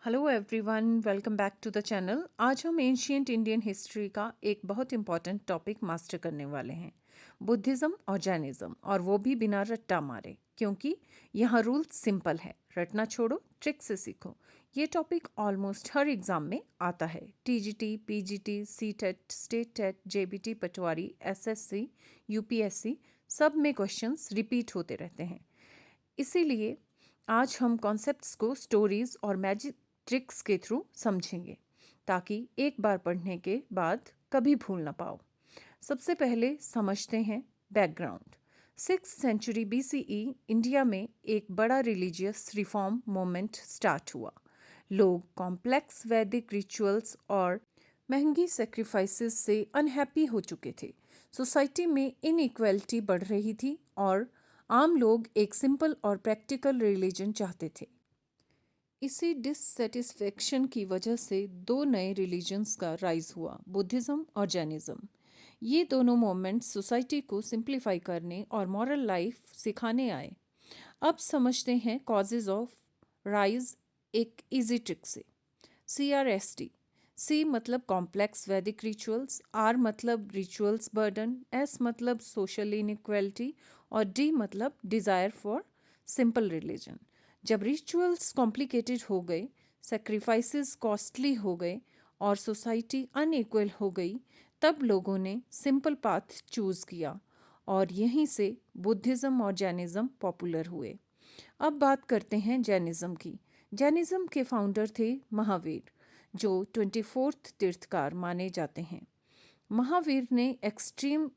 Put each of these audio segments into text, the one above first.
Hello everyone, welcome back to the channel. आज हम ancient Indian history का एक बहुत इंपॉर्टेंट टॉपिक मास्टर करने वाले हैं, बुद्धिज़्म और जैनिज़्म, और वो भी बिना रट्टा मारे, क्योंकि यहाँ रूल सिंपल है, रटना छोड़ो, ट्रिक से सीखो। ये टॉपिक ऑलमोस्ट हर एग्ज़ाम में आता है, TGT, PGT, CTET, state TET, JBT, patwari, SSC, UPSC, सब में क्वेश्चंस रिपीट होते रहते हैं। इसीलिए आज हम कॉन्सेप्ट्स को स्टोरीज और मैजिक ट्रिक्स के थ्रू समझेंगे, ताकि एक बार पढ़ने के बाद कभी भूल ना पाओ। सबसे पहले समझते हैं background. 6th century BCE India में एक बड़ा रिलीजियस रिफॉर्म मूवमेंट स्टार्ट हुआ। लोग कॉम्प्लेक्स वैदिक रिचुअल्स और महंगी सेक्रीफाइसेस से अनहैप्पी हो चुके थे। सोसाइटी में इनइक्वालिटी बढ़ रही थी और आम लोग एक सिंपल और प्रैक्टिकल रिलीजन चाहते थे। इसी डिससेटिस्फेक्शन की वजह से दो नए रिलीजन्स का राइज हुआ, बुद्धिज़्म और जैनिज़्म। ये दोनों मूवमेंट्स सोसाइटी को सिंप्लीफाई करने और मॉरल लाइफ सिखाने आए। अब समझते हैं कॉजेज ऑफ राइज एक इजी ट्रिक से। CRST। C मतलब कॉम्प्लेक्स वैदिक रिचुअल्स, R मतलब रिचुअल्स बर्डन, S मतलब सोशल इनइक्वालिटी और D मतलब डिज़ायर फॉर सिंपल रिलीजन। जब रिचुअल्स कॉम्प्लिकेटेड हो गए, सेक्रीफाइसेस कॉस्टली हो गए और सोसाइटी अनइक्वल हो गई, तब लोगों ने सिंपल पाथ चूज़ किया और यहीं से बुद्धिज़्म और जैनिज़्म पॉपुलर हुए। अब बात करते हैं जैनिज़्म की। जैनिज़्म के फाउंडर थे महावीर, जो 24th तीर्थकार माने जाते हैं। महावीर ने एक्सट्रीम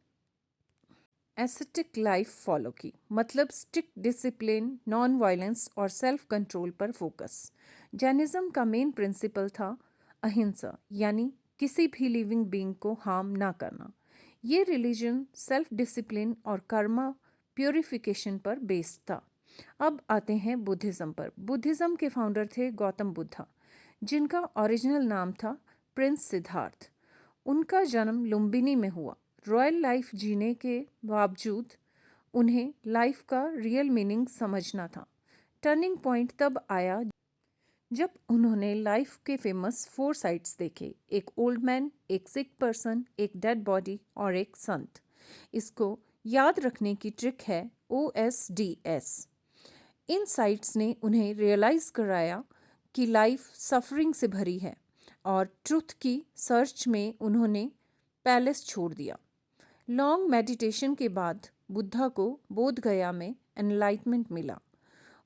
एस्थेटिक लाइफ फॉलो की, मतलब स्ट्रिक्ट डिसिप्लिन, नॉन वायलेंस और सेल्फ कंट्रोल पर फोकस। जैनिज़्म का मेन प्रिंसिपल था अहिंसा, यानी किसी भी लिविंग बीइंग को हार्म ना करना। ये रिलीजन सेल्फ डिसिप्लिन और कर्मा प्योरिफिकेशन पर बेस्ड था। अब आते हैं बुद्धिज़्म पर। बुद्धिज़्म के फाउंडर थे गौतम बुद्धा, जिनका ओरिजिनल नाम था प्रिंस सिद्धार्थ। उनका जन्म लुम्बिनी में हुआ। रॉयल लाइफ जीने के बावजूद उन्हें लाइफ का रियल मीनिंग समझना था। टर्निंग पॉइंट तब आया जब उन्होंने लाइफ के फेमस 4 साइट्स देखे, एक ओल्ड मैन, एक सिक पर्सन, एक डेड बॉडी और एक संत। इसको याद रखने की ट्रिक है OSDS। इन साइट्स ने उन्हें रियलाइज़ कराया कि लाइफ सफरिंग से भरी है और ट्रुथ की सर्च में उन्होंने पैलेस छोड़ दिया। लॉन्ग मेडिटेशन के बाद बुद्धा को बोध गया में एनलाइटमेंट मिला।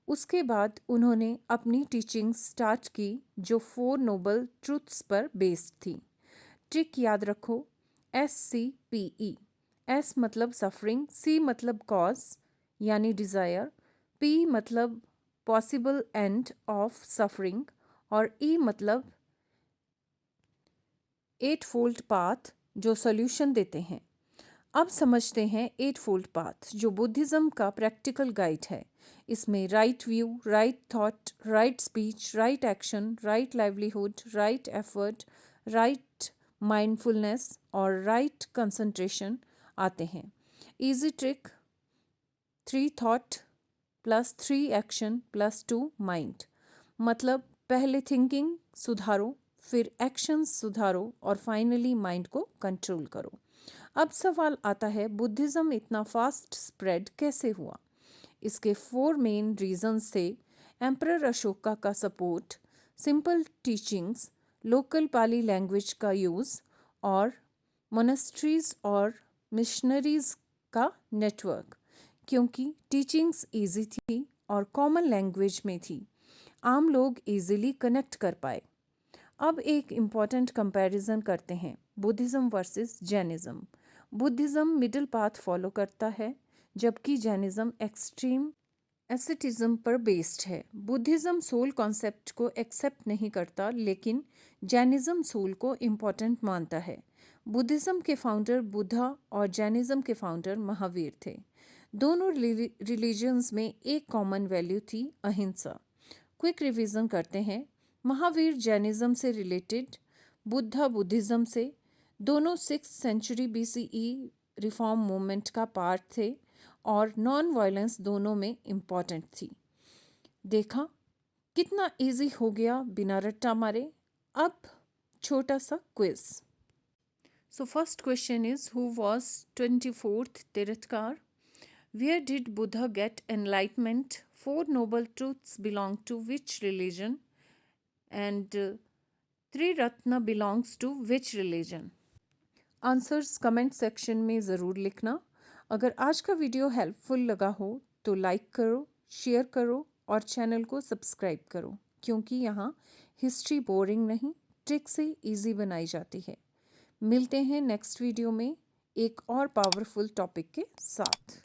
उसके बाद उन्होंने अपनी टीचिंग स्टार्ट की, जो 4 नोबल ट्रुथ्स पर बेस्ड थी। ट्रिक याद रखो, SCPE। S मतलब सफरिंग, C मतलब कॉज यानी डिज़ायर, P मतलब पॉसिबल एंड ऑफ सफरिंग और E मतलब 8 फोल्ड पाथ जो सॉल्यूशन देते हैं। अब समझते हैं 8 फोल्ड पाथ, जो बुद्धिज़्म का प्रैक्टिकल गाइड है। इसमें right view, right thought, right speech, right action, right livelihood, right effort, right mindfulness और राइट कंसंट्रेशन आते हैं। Easy trick, 3 thought plus 3 action plus 2 mind, मतलब पहले थिंकिंग सुधारो, फिर एक्शंस सुधारो और फाइनली माइंड को कंट्रोल करो। अब सवाल आता है, बुद्धिज़्म इतना फास्ट स्प्रेड कैसे हुआ? इसके 4 मेन रीजंस थे: एम्परर अशोका का सपोर्ट, सिंपल टीचिंग्स, लोकल पाली लैंग्वेज का यूज़ और मोनेस्ट्रीज और मिशनरीज का नेटवर्क। क्योंकि टीचिंग्स इजी थी और कॉमन लैंग्वेज में थी, आम लोग इजीली कनेक्ट कर पाए। अब एक इम्पॉर्टेंट कंपैरिजन करते हैं, Buddhism versus Jainism. Buddhism middle path follow करता है, जबकि जैनिज़्म एक्सट्रीम एस्थेटिज्म पर बेस्ड है। बुद्धिज़्म सोल कॉन्सेप्ट को एक्सेप्ट नहीं करता, लेकिन जैनिज़्म सोल को इम्पॉर्टेंट मानता है। बुद्धिज़्म के फाउंडर बुद्धा और जैनिज़्म के फाउंडर महावीर थे। दोनों रिलीजन्स में एक कॉमन वैल्यू थी, अहिंसा। क्विक रिवीजन करते हैं। महावीर जैनिज़्म से रिलेटेड, बुद्धा बुद्धिज़्म से। दोनों 6th century BCE reform movement का पार्ट थे और नॉन वायलेंस दोनों में इम्पॉर्टेंट थी। देखा, कितना इजी हो गया बिना रट्टा मारे। अब छोटा सा quiz. So first question is, who was 24th तीर्थकार? Where did Buddha get enlightenment? Four noble truths belong to which religion? And Triratna belongs to which religion? Answers comment section में ज़रूर लिखना। अगर आज का वीडियो हेल्पफुल लगा हो तो like करो, शेयर करो और चैनल को सब्सक्राइब करो, क्योंकि यहाँ हिस्ट्री बोरिंग नहीं, ट्रिक से इजी बनाई जाती है। मिलते हैं नेक्स्ट वीडियो में एक और पावरफुल टॉपिक के साथ।